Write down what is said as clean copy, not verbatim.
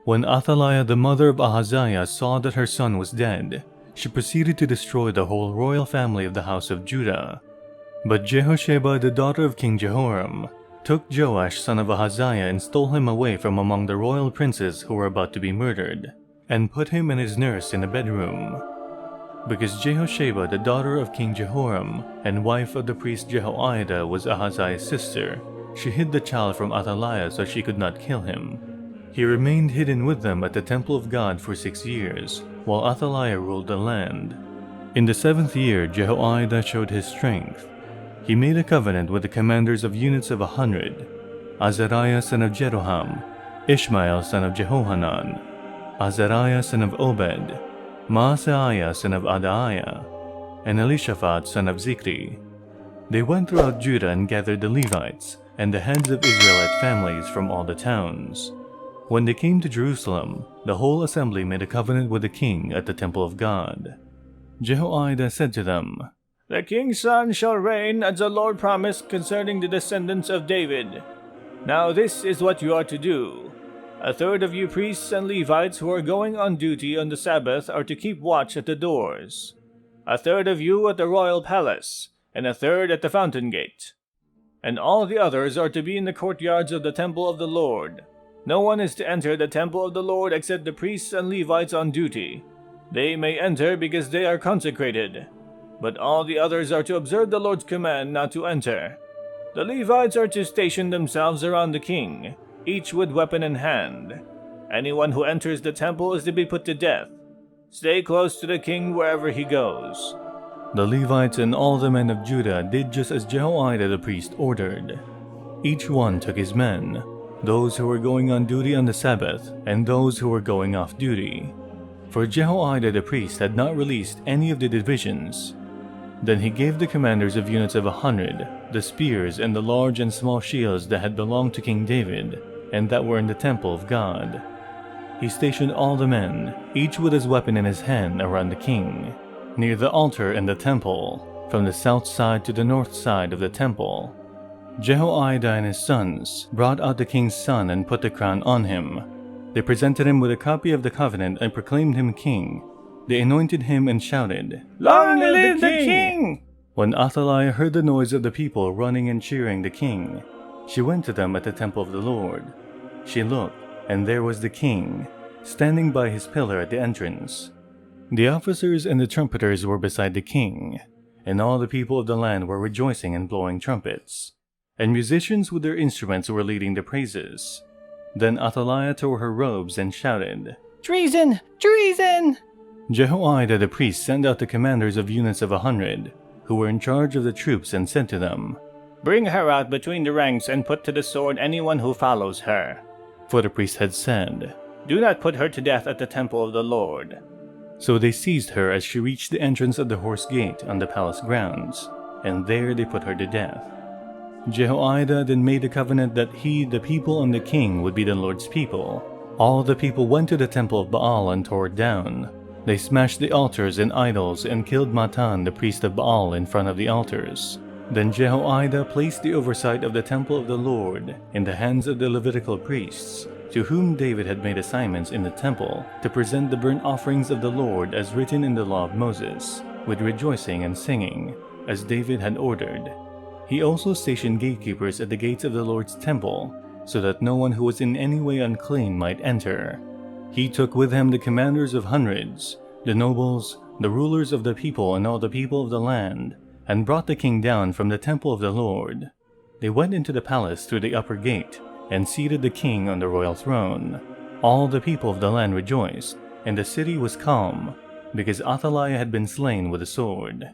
When Athaliah, the mother of Ahaziah, saw that her son was dead, she proceeded to destroy the whole royal family of the house of Judah. But Jehosheba, the daughter of King Jehoram, took Joash, son of Ahaziah, and stole him away from among the royal princes who were about to be murdered, and put him and his nurse in a bedroom. Because Jehosheba, the daughter of King Jehoram, and wife of the priest Jehoiada, was Ahaziah's sister, she hid the child from Athaliah so she could not kill him. He remained hidden with them at the temple of God for 6 years, while Athaliah ruled the land. In the 7th year, Jehoiada showed his strength. He made a covenant with the commanders of units of 100, Azariah son of Jeroham, Ishmael son of Jehohanan, Azariah son of Obed, Maaseiah son of Adaiah, and Elishaphat son of Zikri. They went throughout Judah and gathered the Levites and the heads of Israelite families from all the towns. When they came to Jerusalem, the whole assembly made a covenant with the king at the temple of God. Jehoiada said to them, "The king's son shall reign as the Lord promised concerning the descendants of David. Now this is what you are to do. 1/3 of you priests and Levites who are going on duty on the Sabbath are to keep watch at the doors. 1/3 of you at the royal palace, and 1/3 at the fountain gate. And all the others are to be in the courtyards of the temple of the Lord. No one is to enter the temple of the Lord except the priests and Levites on duty. They may enter because they are consecrated, but all the others are to observe the Lord's command not to enter. The Levites are to station themselves around the king, each with weapon in hand. Anyone who enters the temple is to be put to death. Stay close to the king wherever he goes." The Levites and all the men of Judah did just as Jehoiada the priest ordered. Each one took his men, those who were going on duty on the Sabbath and those who were going off duty. For Jehoiada the priest had not released any of the divisions. Then he gave the commanders of units of 100 the spears and the large and small shields that had belonged to King David and that were in the temple of God. He stationed all the men, each with his weapon in his hand, around the king, near the altar in the temple, from the south side to the north side of the temple. Jehoiada and his sons brought out the king's son and put the crown on him. They presented him with a copy of the covenant and proclaimed him king. They anointed him and shouted, "Long live the king!" When Athaliah heard the noise of the people running and cheering the king, she went to them at the temple of the Lord. She looked, and there was the king, standing by his pillar at the entrance. The officers and the trumpeters were beside the king, and all the people of the land were rejoicing and blowing trumpets, and musicians with their instruments were leading the praises. Then Athaliah tore her robes and shouted, "Treason! Treason!" Jehoiada the priest sent out the commanders of units of 100, who were in charge of the troops, and said to them, "Bring her out between the ranks and put to the sword anyone who follows her." For the priest had said, "Do not put her to death at the temple of the Lord." So they seized her as she reached the entrance of the horse gate on the palace grounds, and there they put her to death. Jehoiada then made a covenant that he, the people, and the king would be the Lord's people. All the people went to the temple of Baal and tore it down. They smashed the altars and idols and killed Matan, the priest of Baal, in front of the altars. Then Jehoiada placed the oversight of the temple of the Lord in the hands of the Levitical priests, to whom David had made assignments in the temple to present the burnt offerings of the Lord as written in the law of Moses, with rejoicing and singing, as David had ordered. He also stationed gatekeepers at the gates of the Lord's temple, so that no one who was in any way unclean might enter. He took with him the commanders of hundreds, the nobles, the rulers of the people, and all the people of the land, and brought the king down from the temple of the Lord. They went into the palace through the upper gate, and seated the king on the royal throne. All the people of the land rejoiced, and the city was calm, because Athaliah had been slain with a sword.